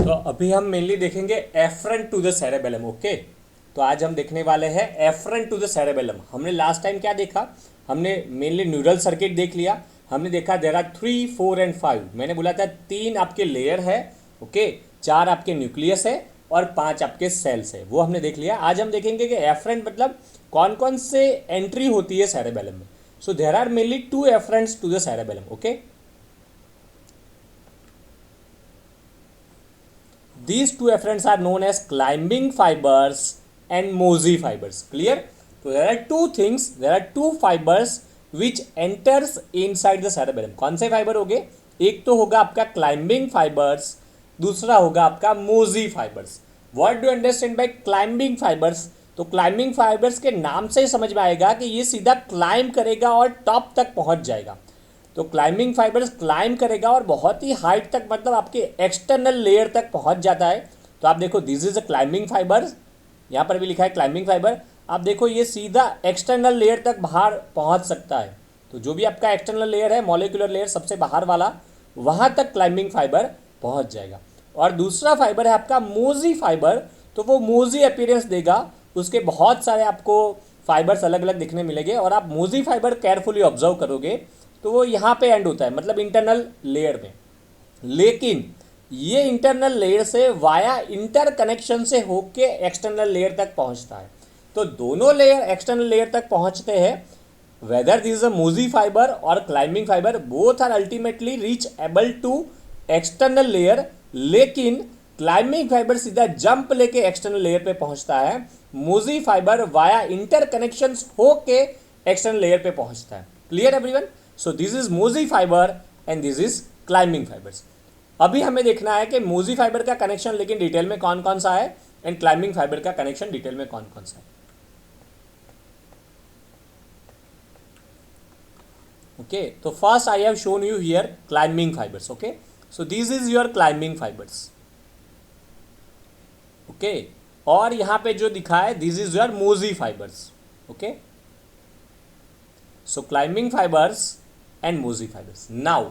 तो अभी हम मेनली देखेंगे afferent to the cerebellum. Okay, तो आज हम देखने वाले हैं एफरेंट टू द सेरेबेलम। हमने लास्ट टाइम क्या देखा, हमने मेनली न्यूरल सर्किट देख लिया। हमने देखा देयर आर 3, 4 एंड 5। मैंने बोला था 3 आपके लेयर है, ओके, 4 आपके न्यूक्लियस है और 5 आपके सेल्स है, वो हमने देख लिया। आज हम देखेंगे कि एफरेंट मतलब कौन कौन से एंट्री होती है सेरेबेलम में। So there are mainly 2 afferents to the cerebellum. Okay, these two efferents are known as climbing fibers and mosey fibers. Clear? So there are two things, there are two fibers which enters inside the cerebellum. कौन से fibre होंगे? एक तो होगा आपका climbing fibres, दूसरा होगा आपका mossy fibres. What do understand by climbing fibres? तो क्लाइंबिंग फाइबर्स के नाम से ही समझ में आएगा कि ये सीधा क्लाइंब करेगा और टॉप तक पहुंच जाएगा। तो क्लाइंबिंग फाइबर्स क्लाइंब करेगा और बहुत ही हाइट तक, मतलब आपके एक्सटर्नल लेयर तक पहुंच जाता है। तो आप देखो this is a climbing fibres, यहाँ पर भी लिखा है क्लाइंबिंग फाइबर। आप देखो ये सीधा एक्सटर्नल लेयर तक बाहर पहुंच सकता है। तो जो भी आपका एक्सटर्नल लेयर है, मॉलिक्यूलर लेयर सबसे बाहर वाला, वहाँ तक क्लाइंबिंग फाइबर पहुँच जाएगा। और दूसरा फाइबर है आपका मोजी फाइबर। तो वो मोजी अपीयरेंस देगा, उसके बहुत सारे आपको फाइबर्स अलग अलग दिखने मिलेंगे। और आप मोजी फाइबर केयरफुली ऑब्जर्व करोगे तो वो यहाँ पे एंड होता है, मतलब इंटरनल लेयर में। लेकिन ये इंटरनल लेयर से वाया इंटर कनेक्शन से होके एक्सटर्नल लेयर तक पहुँचता है। तो दोनों लेयर एक्सटर्नल लेयर तक पहुँचते हैं। Whether this is a mossy fibre और climbing fibre, both are ultimately reach able to external layer. लेकिन क्लाइंबिंग फाइबर सीधा जंप लेके एक्सटर्नल लेयर पे पहुंचता है, mossy fibre via inter connection होके एक्सटर्नल लेयर पे पहुंचता है। Clear everyone? So this is mossy fibre and this is climbing fibres. अभी हमें देखना है कि मोजी फाइबर का कनेक्शन लेकिन डिटेल में कौन कौन सा है एंड क्लाइंबिंग फाइबर का कनेक्शन डिटेल में कौन कौन सा है। ओके, तो first I have shown you here climbing fibres. Okay, so this is your climbing fibres. Okay, और यहां पे जो दिखा है this is your Moji fibres. Okay, so climbing fibres and mossy fibres. Now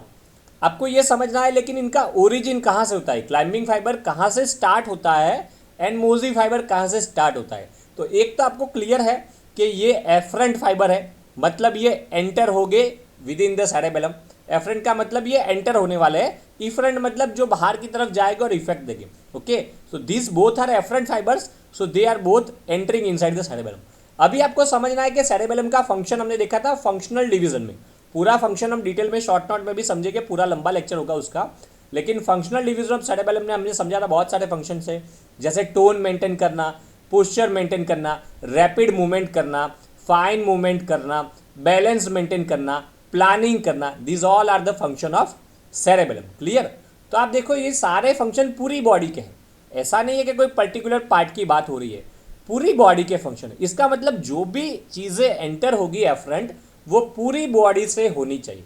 आपको ये समझना है लेकिन इनका ओरिजिन कहाँ से होता है, क्लाइंबिंग फाइबर कहाँ से स्टार्ट होता है एंड मोजी फाइबर कहाँ से स्टार्ट होता है। तो एक तो आपको क्लियर है कि ये एफरेंट फाइबर है, मतलब ये एंटर हो गए within the cerebellum. Afferent का मतलब ये एंटर होने वाले हैं, इफरेंट मतलब जो बाहर की तरफ जाएगा और इफेक्ट देंगे। Okay, so this both are afferent fibres, so they are both entering inside the cerebellum. अभी आपको समझना है कि सेरेबेलम का फंक्शन हमने देखा था फंक्शनल डिवीजन में। पूरा फंक्शन हम डिटेल में शॉर्ट नोट में भी समझेंगे, पूरा लंबा लेक्चर होगा उसका। लेकिन फंक्शनल डिवीजन ऑफ सेरेबेलम ने हमने समझा था बहुत सारे फंक्शन है, जैसे टोन मेंटेन करना, पोस्चर मेंटेन करना, रैपिड मूवमेंट करना, फाइन मूवमेंट करना, बैलेंस मेंटेन करना, प्लानिंग करना। This all are the function of cerebellum. Clear? तो आप देखो ये सारे फंक्शन पूरी बॉडी के हैं, ऐसा नहीं है कि कोई पर्टिकुलर पार्ट की बात हो रही है, पूरी बॉडी के फंक्शन है। इसका मतलब जो भी चीज़ें एंटर होगी एफरेंट, वो पूरी बॉडी से होनी चाहिए।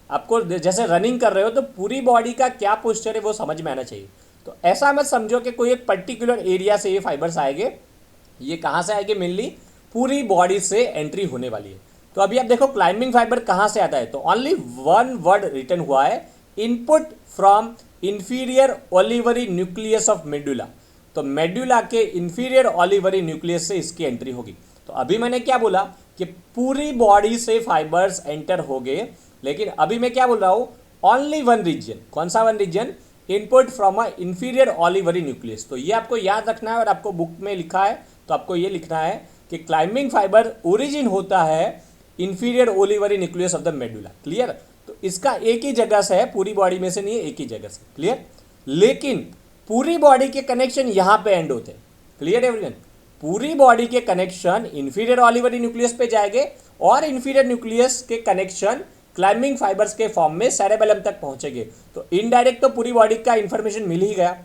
आपको जैसे रनिंग कर रहे हो तो पूरी बॉडी का क्या पोस्चर है वो समझ में आना चाहिए। तो ऐसा मत समझो कि कोई एक पर्टिकुलर एरिया से ये फाइबर्स आएंगे, ये कहाँ से आएंगे, मेनली पूरी बॉडी से एंट्री होने वाली है। तो अभी आप देखो क्लाइंबिंग फाइबर कहाँ से आता है, तो ओनली वन वर्ड रिटन हुआ है, input from inferior olivary nucleus of medulla. तो मेडुला के इंफीरियर ओलिवरी न्यूक्लियस से इसकी एंट्री होगी। तो अभी मैंने क्या बोला कि पूरी बॉडी से फाइबर्स एंटर हो गए, लेकिन अभी मैं क्या बोल रहा हूँ, ओनली वन रीजन। कौन सा one region? Input from a inferior olivary nucleus. तो ये आपको याद रखना है और आपको बुक में लिखा है तो आपको ये लिखना है कि क्लाइंबिंग फाइबर ओरिजिन होता है inferior olivary nucleus of the medulla. Clear? तो इसका एक ही जगह से है, पूरी बॉडी में से नहीं है, एक ही जगह से। क्लियर? लेकिन पूरी बॉडी के कनेक्शन यहाँ पे एंड होते हैं। Clear everyone? पूरी बॉडी के कनेक्शन इंफीरियर ओलिवरी न्यूक्लियस पे जाएंगे और इंफीरियर न्यूक्लियस के कनेक्शन क्लाइंबिंग फाइबर्स के फॉर्म में सेरेबेलम तक पहुंचेंगे। तो इनडायरेक्ट तो पूरी बॉडी का इंफॉर्मेशन मिल ही गया।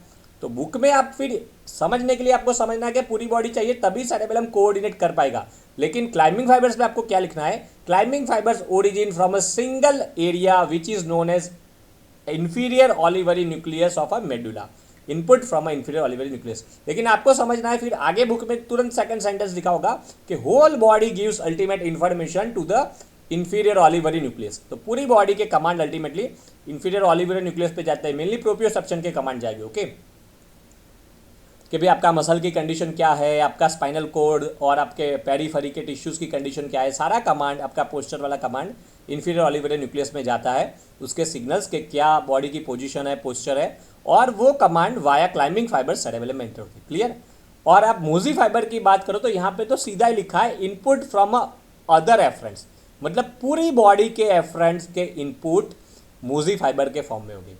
तो बुक में आप फिर समझने के लिए आपको समझना है कि पूरी बॉडी चाहिए तभी सेरेबेलम कोऑर्डिनेट कर पाएगा। लेकिन क्लाइंबिंग फाइबर्स में आपको क्या लिखना है, climbing fibres origin from a single area which is known as inferior olivary nucleus of a medulla. Input from a inferior olivary nucleus. लेकिन आपको समझना है फिर आगे बुक में तुरंत सेकंड सेंटेंस लिखा होगा कि whole body gives ultimate information to the inferior olivary nucleus. तो पूरी बॉडी के command ultimately inferior olivary nucleus पे जाता है, मेनली प्रोप्रियोसेप्शन के कमांड जाएगी। ओके, कि भाई आपका मसल की कंडीशन क्या है, आपका स्पाइनल कोड और आपके पेरीफेरी के टिश्यूज़ की कंडीशन क्या है, सारा कमांड, आपका पोस्चर वाला कमांड इन्फीरियर ऑलिवरी न्यूक्लियस में जाता है, उसके सिग्नल्स के क्या बॉडी की पोजीशन है, पोस्चर है, और वो command via climbing fibre cerebellum में एंटर होती है। क्लियर। और आप मोजी फाइबर की बात करो तो यहाँ पे तो सीधा ही लिखा है इनपुट फ्रॉम अदर एफरेंट्स, मतलब पूरी बॉडी के एफरेंट्स के इनपुट मोजी फाइबर के फॉर्म में होगी।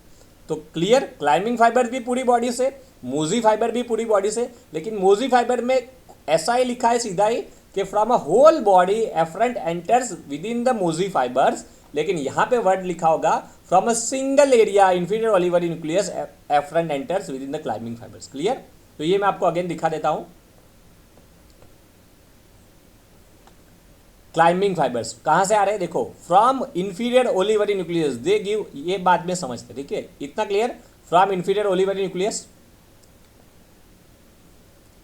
तो क्लियर, क्लाइंबिंग फाइबर भी पूरी बॉडी से, मोजी फाइबर भी पूरी बॉडी से, लेकिन मोजी फाइबर में ऐसा ही लिखा है सीधा ही कि from a whole body afferent enters within the mossy fibres, लेकिन यहाँ पे वर्ड लिखा होगा from a single area inferior olivary nucleus afferent enters within the climbing fibres. Clear. तो ये मैं आपको अगेन दिखा देता हूं। क्लाइंबिंग फाइबर्स कहां से आ रहे हैं, देखो from inferior olivary nucleus they give, ये बाद में समझते, ठीक है, इतना clear. From inferior olivary nucleus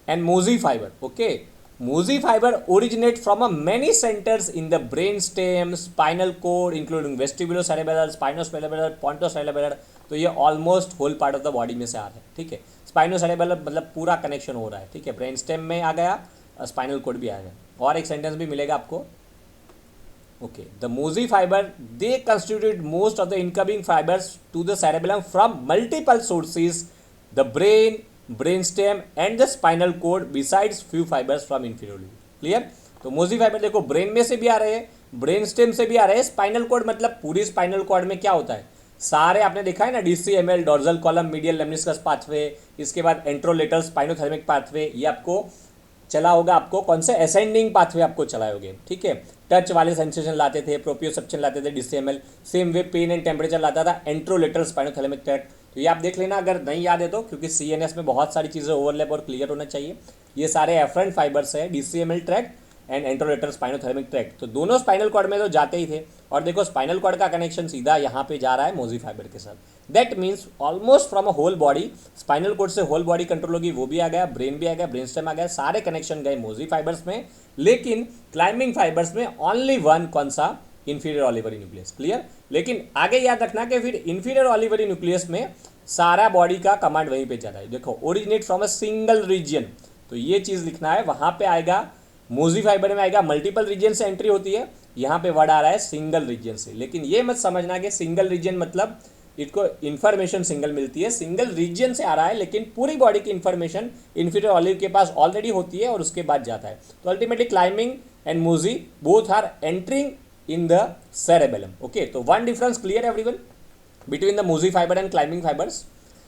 and mossy fibre, okay, mossy fibre originate from a many centres in the brain stem, spinal cord including vestibulo cerebral, spinocerebral, pontocerebral. तो ये almost whole part of the body में से आ रहा है, ठीक है। स्पाइनोसेरेब्रल मतलब पूरा कनेक्शन हो रहा है, ठीक है, ब्रेन स्टेम में आ गया, स्पाइनल कोड भी आ गया, और एक सेंटेंस भी मिलेगा आपको, okay. The mossy fibre they constitute most of the incoming fibres to the cerebellum from multiple sources, the brain, brain stem and the spinal cord besides few fibres from inferior. Clear. तो mossy fibre देखो brain में से भी आ रहे हैं, brain stem से भी आ रहे हैं, स्पाइनल कोड मतलब पूरी स्पाइनल कोड में क्या होता है, सारे आपने देखा है ना, DCML, डॉर्जल कॉलम, मीडियल लेमनिस्कस पाथवे, इसके बाद एंट्रोलेटरल स्पाइनोथैलेमिक पाथवे, ये आपको चला होगा, आपको कौन से असेंडिंग पाथवे आपको चलाए होगे, ठीक है। टच वाले सेंसेशन लाते थे, प्रोप्रियोसेप्शन लाते थे DCML, same way pain and temperature लाता था एंट्रोलेटरल स्पाइनोथैलेमिक ट्रैक्ट। तो ये आप देख लेना अगर नहीं याद है तो, क्योंकि CNS में बहुत सारी चीज़ें ओवरलैप और क्लियर होना चाहिए। ये सारे एफरेंट फाइबर्स है, DCML tract and anterolateral spinothalamic tract, तो दोनों स्पाइनल कॉर्ड में तो जाते ही थे। और देखो स्पाइनल कॉर्ड का कनेक्शन सीधा यहाँ पे जा रहा है मोजी फाइबर के साथ। That means almost from a whole body, spinal cord से होल बॉडी कंट्रोल होगी, वो भी आ गया, ब्रेन भी आ गया, ब्रेन स्टेम आ गया, सारे कनेक्शन गए मोजी फाइबर्स में। लेकिन क्लाइंबिंग फाइबर्स में ओनली वन, कौन सा, इंफीरियर ऑलिवरी न्यूक्लियस। क्लियर। लेकिन आगे याद रखना कि फिर इंफीरियर ऑलिवरी न्यूक्लियस में सारा बॉडी का कमांड वहीं पे जा रहा है। देखो originate from a single region, तो ये चीज़ लिखना है, वहाँ पे आएगा मोजी फाइबर में आएगा मल्टीपल रीजन से एंट्री होती है, यहाँ पे वर्ड आ रहा है सिंगल रीजन से। लेकिन ये मत समझना कि सिंगल रीजन मतलब इसको इन्फॉर्मेशन सिंगल मिलती है, सिंगल रीजन से आ रहा है, लेकिन पूरी बॉडी की इन्फॉर्मेशन इंफीरियर ऑलिव के पास ऑलरेडी होती है और उसके बाद जाता है। तो ultimately climbing and mossy both are entering in the cerebellum, okay. तो one difference clear everyone between the mossy fibre and climbing fibres.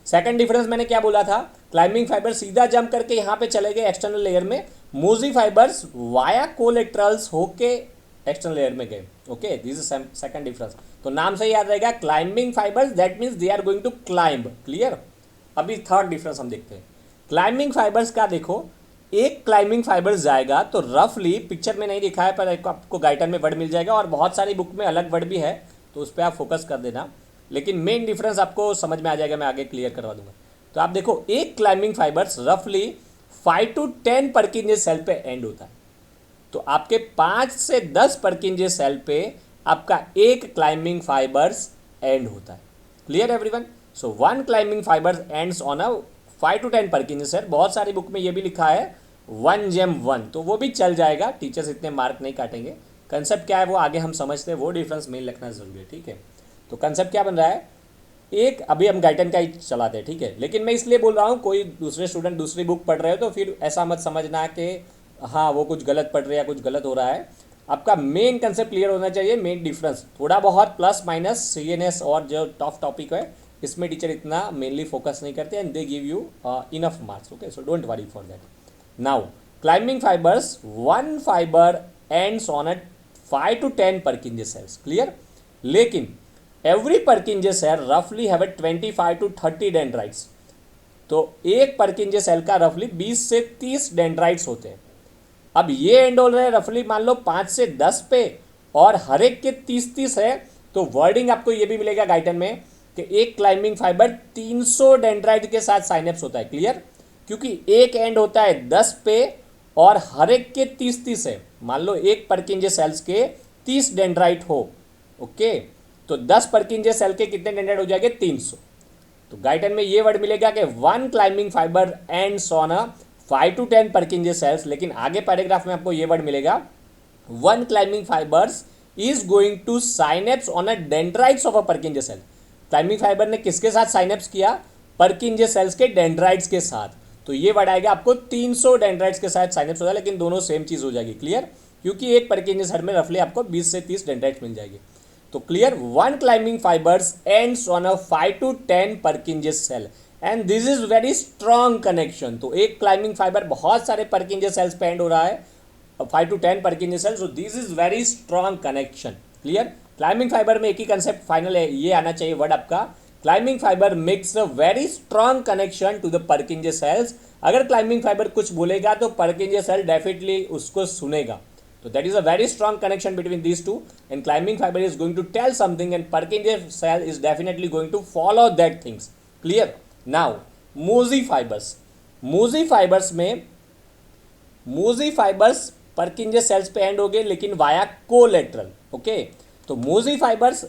Second difference मैंने क्या बोला था, क्लाइंबिंग फाइबर सीधा जंप करके यहाँ पे चले गए एक्सटर्नल लेयर में, मोजी फाइबर्स वाया कोलेट्रल्स होके एक्सटर्नल लेयर में गए, okay. This is second difference. तो नाम से याद रहेगा climbing fibres, that means they are going to climb. Clear. अभी थर्ड डिफरेंस हम देखते हैं। क्लाइंबिंग फाइबर्स का देखो, एक क्लाइंबिंग फाइबर्स जाएगा तो रफली, पिक्चर में नहीं दिखा है पर आपको गाइडर में वर्ड मिल जाएगा, और बहुत सारी बुक में अलग वर्ड भी है, तो उस पर आप फोकस कर देना, लेकिन मेन डिफरेंस आपको समझ में आ जाएगा, मैं आगे क्लियर करवा दूंगा। तो आप देखो एक क्लाइंबिंग फाइबर्स रफली 5 to 10 परकिंजे सेल पे एंड होता है। तो आपके 5 से 10 परकिंजे सेल पे आपका एक क्लाइंबिंग फाइबर्स एंड होता है। Clear everyone. So one climbing fibres ends on a 5 to 10 Purkinje cell. बहुत सारी बुक में ये भी लिखा है 1GEM1, तो वो भी चल जाएगा, टीचर्स इतने मार्क नहीं काटेंगे। कंसेप्ट क्या है वो आगे हम समझते हैं, वो डिफरेंस मेन रखना जरूरी है, ठीक है। तो कंसेप्ट क्या बन रहा है, एक अभी हम गाइडन का ही चलाते हैं, ठीक है। लेकिन मैं इसलिए बोल रहा हूँ, कोई दूसरे स्टूडेंट दूसरी बुक पढ़ रहे हो तो फिर ऐसा मत समझना कि हाँ वो कुछ गलत पढ़ रहे हैं या कुछ गलत हो रहा है। आपका मेन कंसेप्ट क्लियर होना चाहिए, मेन डिफरेंस। थोड़ा बहुत प्लस माइनस CNS और जो टफ टॉपिक है इसमें टीचर इतना मेनली फोकस नहीं करते, and they give you enough marks, okay. So don't worry for that. Now climbing fibres, one fibre ends on a 5 to 10 Purkinje cells. Clear. लेकिन every Purkinje cell रफली have 25 to 30 dendrites. तो एक परकिंजे cell का रफली 20 से 30 dendrites होते हैं। अब ये एंड हो रहे हैं रफली मान लो 5 से 10 पे, और हर एक के 30-30 है, तो वर्डिंग आपको ये भी मिलेगा गाइडन में कि एक क्लाइंबिंग फाइबर 300 डेंड्राइट के साथ साइनेप्स होता है। क्लियर। क्योंकि एक एंड होता है 10 पे और हर एक के 30-30 है। मान लो एक परकिंजे सेल्स के 30 डेंड्राइट हो, ओके, तो 10 परकिंजे सेल के कितने डेंड्राइट हो जाएंगे, 300। तो गाइटन में ये वर्ड मिलेगा कि one climbing fibre ends on a 5 to 10 Purkinje cells, लेकिन आगे पैराग्राफ में आपको ये वर्ड मिलेगा one climbing fibres is going to synapse on a dendrites of a Purkinje cell. Climbing fibre ने किसके साथ साइनेप्स किया? परकिंजे सेल्स के डेंड्राइट्स के साथ। तो ये वर्ड आएगा आपको 300 डेंड्राइट्स के साथ साइनेप्स होगा, लेकिन दोनों सेम चीज हो जाएगी। क्लियर? क्योंकि एक परकिंजे सेल में रफली आपको 20 से 30 डेंड्राइट्स मिल जाएगी। तो clear, one climbing fibres ends on a 5 to 10 Purkinje cell and this is very strong connection. तो एक क्लाइंबिंग फाइबर बहुत सारे परकिंजे सेल्स पे एंड हो रहा है, 5 to 10 Purkinje cells, so this is very strong connection. Clear? Climbing fibre में एक ही कंसेप्ट फाइनल है, ये आना चाहिए वर्ड आपका, climbing fibre makes a very strong connection to the Purkinje cells. अगर क्लाइंबिंग फाइबर कुछ बोलेगा तो परकिंजे सेल डेफिनेटली उसको सुनेगा। So that is a very strong connection between these two, and climbing fiber is going to tell something and Purkinje cell is definitely going to follow that things. Clear? Now Mosi fibers, Mosi fibers में Mosi fibers Purkinje cells पे and हो गए, लेकिन via collateral. Okay, तो Mosi fibers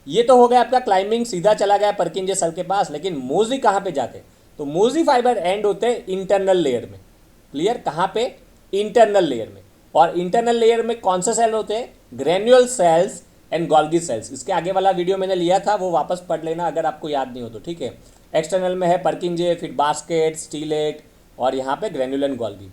ये तो हो गया आपका क्लाइंबिंग, सीधा चला गया Purkinje सेल के पास, लेकिन Mosi कहाँ पे जाते? तो Mosi फाइबर एंड होते हैं इंटरनल लेयर में। क्लियर? कहाँ पे? इंटरनल लेयर में। और इंटरनल लेयर में कौन से सेल होते हैं? Granule cells and Golgi cells. इसके आगे वाला वीडियो मैंने लिया था, वो वापस पढ़ लेना अगर आपको याद नहीं हो तो, ठीक है। एक्सटर्नल में है परकिंजे, फिर बास्केट, स्टीलेट और यहाँ पे ग्रेन्यूल एंड गोल्गी।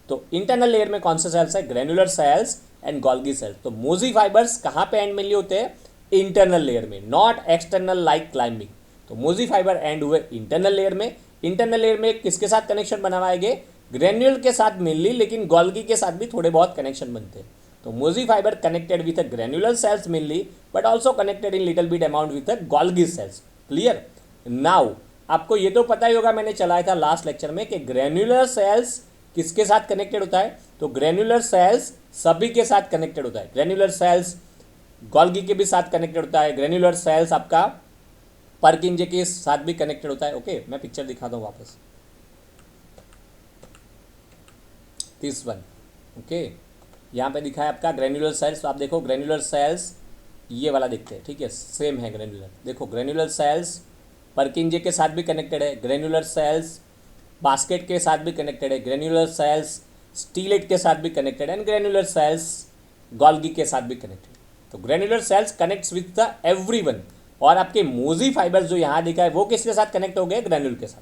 तो इंटरनल लेयर में कौन से सेल्स है? Granular cells and Golgi cells. तो मोजी फाइबर्स कहाँ पे एंड मिली होते हैं? इंटरनल लेयर में, नॉट एक्सटर्नल लाइक क्लाइंबिंग। तो मोजी फाइबर एंड हुए इंटरनल लेयर में। इंटरनल लेयर में किसके साथ कनेक्शन बनवाएंगे? ग्रेन्यूल के साथ मिलली, लेकिन गोल्गी के साथ भी थोड़े बहुत कनेक्शन बनते हैं। तो mossy fibre connected with a granular cells मिलली, but also connected in little bit amount with a Golgi cells. Clear? Now आपको ये तो पता ही होगा, मैंने चलाया था लास्ट लेक्चर में कि ग्रेन्युलर सेल्स किसके साथ कनेक्टेड होता है? तो ग्रेन्युलर सेल्स सभी के साथ कनेक्टेड होता है। ग्रेन्युलर सेल्स गोल्गी के भी साथ कनेक्टेड होता है, ग्रेन्युलर सेल्स आपका परकिंजे के साथ भी कनेक्टेड होता है। ओके, मैं पिक्चर दिखाता हूँ वापस, दिस वन। ओके, यहाँ पे दिखा है आपका ग्रेन्युलर सेल्स। तो आप देखो ग्रेन्युलर सेल्स ये वाला दिखते हैं, ठीक है, सेम है ग्रेन्युलर। देखो ग्रेन्युलर सेल्स परकिंजे के साथ भी कनेक्टेड है, ग्रेन्युलर सेल्स बास्केट के साथ भी कनेक्टेड है, ग्रेन्युलर सेल्स स्टीलेट के साथ भी कनेक्टेड है, एंड ग्रेन्युलर सेल्स गोल्गी के साथ भी कनेक्टेड। तो granular cells connects with the everyone. और आपके मोजी फाइबर्स जो यहाँ दिखा है वो किसके साथ कनेक्ट हो गए? ग्रेन्युल के साथ।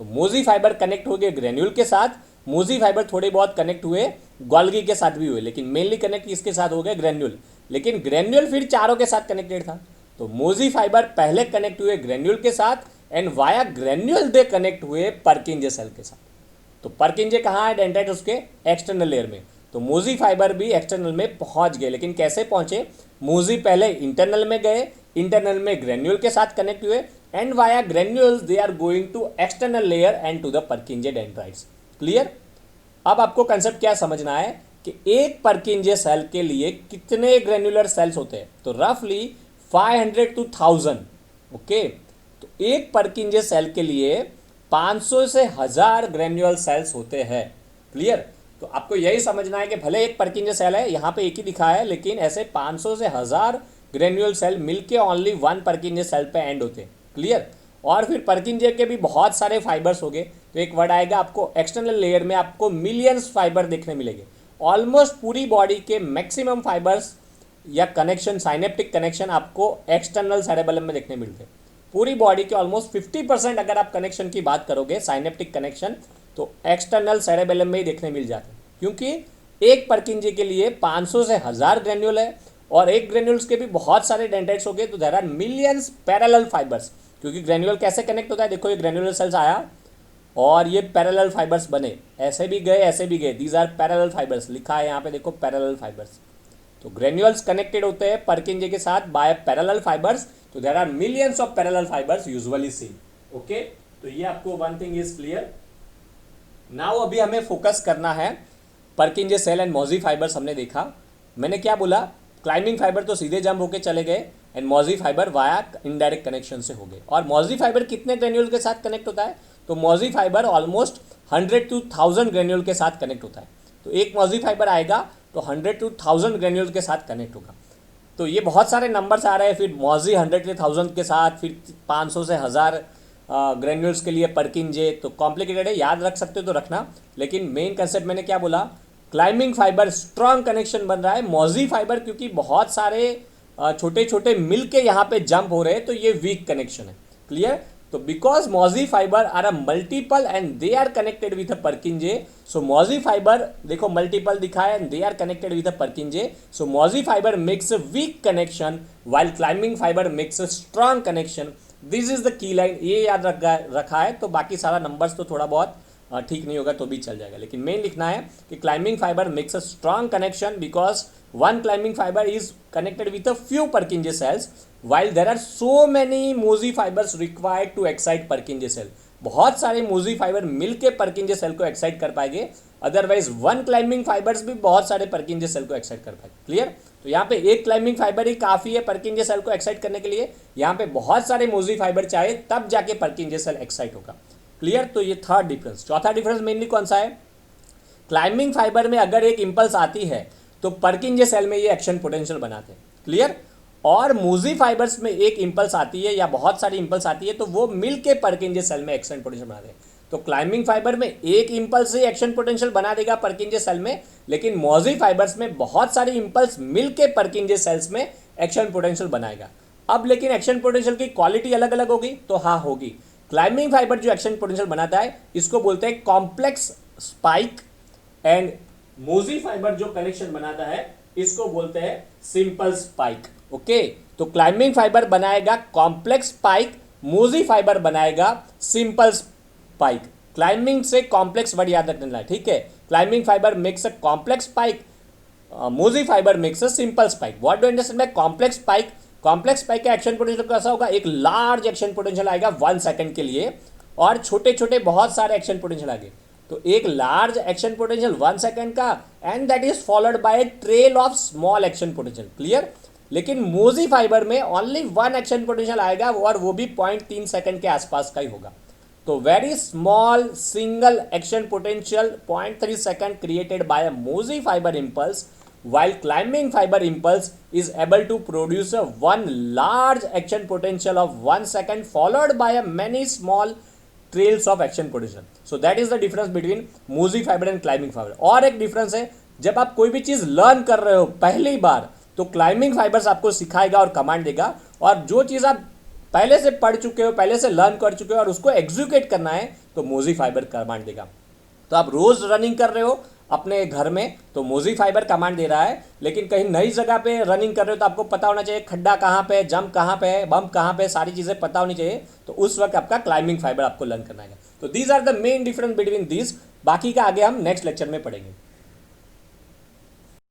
तो मोजी फाइबर कनेक्ट हो गए ग्रेन्युल के साथ, मोजी फाइबर थोड़े बहुत कनेक्ट हुए गोल्गी के साथ भी हुए, लेकिन मेनली कनेक्ट किसके साथ हो गए? ग्रेन्युल। लेकिन ग्रेन्युल फिर चारों के साथ कनेक्टेड था। तो मोजी फाइबर पहले कनेक्ट हुए ग्रेन्युल के साथ and via granule they connect हुए परकिंजे सेल के साथ। तो परकिंजे कहाँ है? डेंड्राइट उसके एक्सटर्नल लेयर में। तो मोजी फाइबर भी एक्सटर्नल में पहुंच गए, लेकिन कैसे पहुंचे? मोजी पहले इंटरनल में गए, इंटरनल में ग्रेन्युल के साथ कनेक्ट हुए and via granules they are going to external layer and to the Purkinje dendrites. Clear? अब आपको कंसेप्ट क्या समझना है कि एक परकिंजे सेल के लिए कितने ग्रेन्युलर सेल्स होते हैं? तो रफली 500 to 1000। ओके, तो एक परकिंजे सेल के लिए 500 से 1000 ग्रेन्युलर सेल्स होते हैं। क्लियर? तो आपको यही समझना है कि भले एक परकिंजे सेल है, यहाँ पे एक ही दिखा है, लेकिन ऐसे 500 से 1000 ग्रेन्युलर सेल मिलके ओनली वन परकिंजे सेल पे एंड होते हैं। क्लियर? और फिर परकिंजे के भी बहुत सारे फाइबर्स हो गए। तो एक वर्ड आएगा आपको एक्सटर्नल लेयर में, आपको मिलियंस फाइबर देखने मिलेंगे। ऑलमोस्ट पूरी बॉडी के मैक्सिमम फाइबर्स या कनेक्शन, साइनेप्टिक कनेक्शन आपको एक्सटर्नल सेरेबेलम में देखने मिलते हैं। पूरी बॉडी के ऑलमोस्ट 50% अगर आप कनेक्शन की बात करोगे, साइनेप्टिक कनेक्शन, तो एक्सटर्नल सेरेबेलम में ही देखने मिल जाते हैं। क्योंकि एक परकिंजे के लिए 500 से 1000 ग्रेन्युल है और एक ग्रेन्युल्स के भी बहुत सारे डेंड्राइट्स हो गए, तो there are millions parallel fibres. क्योंकि ग्रेन्युलर कैसे कनेक्ट होता है? देखो ये ग्रेन्युलर सेल्स आया और ये पैरेलल फाइबर्स बने, ऐसे भी गए ऐसे भी गए, दीज आर पैरेलल फाइबर्स। लिखा है यहाँ पे देखो पैरेलल फाइबर्स। तो ग्रेन्युल्स कनेक्टेड होते हैं परकिंजे के साथ बाय पैरेलल फाइबर्स। तो there are millions of parallel fibres usually seen. Okay, तो ये आपको one thing is clear. Now अभी हमें फोकस करना है Purkinje cell and mossy fibres. हमने देखा, मैंने क्या बोला? क्लाइंबिंग फाइबर तो सीधे जंप होके चले गए and mossy fibre via indirect connection से हो गए। और मोजी फाइबर कितने ग्रेन्युल के साथ कनेक्ट होता है? तो mossy fibre almost 100 to 1000 granule के साथ कनेक्ट होता है। तो एक मोजी फाइबर आएगा तो 100 to 1000 ग्रेन्युल के साथ कनेक्ट होगा। तो ये बहुत सारे नंबर्स आ रहे हैं, फिर मॉजी 100 से 1000 के साथ, फिर 500 से 1000 ग्रेन्यूल्स के लिए परकिंजे, तो कॉम्प्लिकेटेड है, याद रख सकते हो तो रखना, लेकिन मेन कंसेप्ट मैंने क्या बोला, क्लाइंबिंग फाइबर स्ट्रॉन्ग कनेक्शन बन रहा है, मॉजी फाइबर क्योंकि बहुत सारे छोटे छोटे मिल के यहाँ पे जंप हो रहे हैं, तो ये वीक कनेक्शन है। क्लियर? तो because mossy fibre are a multiple and they are connected with a Purkinje, so mossy fibre देखो मल्टीपल दिखा है and they are connected with a Purkinje, so mossy fibre makes a weak connection while climbing fibre makes a strong connection. This is the key line, ये याद रखा है, तो बाकी सारा नंबर्स तो थोड़ा बहुत ठीक नहीं होगा तो भी चल जाएगा, लेकिन मेन लिखना है कि climbing fibre makes a strong connection because one climbing fiber is connected with a few Purkinje cells while there are so many Mosey fibers required to excite Purkinje cell। बहुत सारे Mosey फाइबर मिलके Purkinje cell को excite कर पाएंगे, otherwise one climbing fibres भी बहुत सारे Purkinje cell को एक्साइट कर पाएंगे। क्लियर? तो यहाँ पे एक क्लाइंबिंग फाइबर ही काफ़ी है Purkinje सेल को एक्साइट करने के लिए, यहाँ पे बहुत सारे Mosey फाइबर चाहिए तब जाके Purkinje सेल एक्साइट होगा। क्लियर? तो ये थर्ड डिफरेंस। चौथा डिफरेंस मेनली कौन सा है? क्लाइंबिंग फाइबर में अगर एक इंपल्स आती है तो परकिंजे सेल में ये एक्शन पोटेंशियल बनाते हैं। क्लियर? और मूजी फाइबर्स में एक इंपल्स आती है या बहुत सारी इंपल्स आती है तो वो मिल के परकिंजे सेल में एक्शन पोटेंशियल बनाते हैं। तो क्लाइंबिंग फाइबर में एक इंपल्स ही एक्शन पोटेंशियल बना देगा परकिंजे सेल में, लेकिन मॉजी फाइबर्स में बहुत सारी इंपल्स मिल के परकिंजे सेल्स में एक्शन पोटेंशियल बनाएगा। अब लेकिन एक्शन पोटेंशियल की क्वालिटी अलग अलग होगी, तो हाँ होगी। क्लाइंबिंग फाइबर जो एक्शन पोटेंशियल बनाता है इसको बोलते हैं complex spike, and mossy fibre जो कनेक्शन बनाता है इसको बोलते हैं सिंपल स्पाइक। ओके, तो क्लाइंबिंग फाइबर बनाएगा कॉम्प्लेक्स स्पाइक, मोजी फाइबर बनाएगा सिंपल स्पाइक। क्लाइंबिंग से कॉम्प्लेक्स वर्ड याद रखना है, ठीक है? Climbing fibre makes a complex spike, mossy fibre makes a simple spike. What do understand by complex spike? Complex spike का action potential कैसा होगा? एक लार्ज एक्शन पोटेंशियल आएगा 1 सेकंड के लिए और छोटे छोटे बहुत सारे एक्शन पोटेंशियल आएंगे। तो एक लार्ज एक्शन पोटेंशियल 1 सेकंड का and that is followed by A trail of small action potential. Clear? लेकिन मोजी फाइबर में ओनली 1 एक्शन पोटेंशियल आएगा और वो भी 0.3 सेकंड के आसपास का ही होगा। तो very small single action potential 0.3 second created by a mossy fibre impulse, while climbing fiber impulse is able to produce a one large action potential of 1 second followed by a many small trails of action potential। so that is the difference between Mosey fiber and climbing fiber। और एक difference है, जब आप कोई भी चीज़ learn कर रहे हो पहली बार तो क्लाइंबिंग फाइबर्स आपको सिखाएगा और कमांड देगा, और जो चीज़ आप पहले से पढ़ चुके हो, पहले से लर्न कर चुके हो और उसको एग्जीक्यूट करना है तो मोजी फाइबर कमांड देगा। तो आप रोज़ रनिंग कर रहे हो अपने घर में तो मोजी फाइबर कमांड दे रहा है, लेकिन कहीं नई जगह पे रनिंग कर रहे हो तो आपको पता होना चाहिए खड्डा कहाँ पे है, जंप कहाँ पे है, बम्प कहाँ पे है, सारी चीज़ें पता होनी चाहिए, तो उस वक्त आपका क्लाइंबिंग फाइबर आपको लर्न करना है। तो these are the main difference between these, बाकी का आगे हम नेक्स्ट लेक्चर में पढ़ेंगे।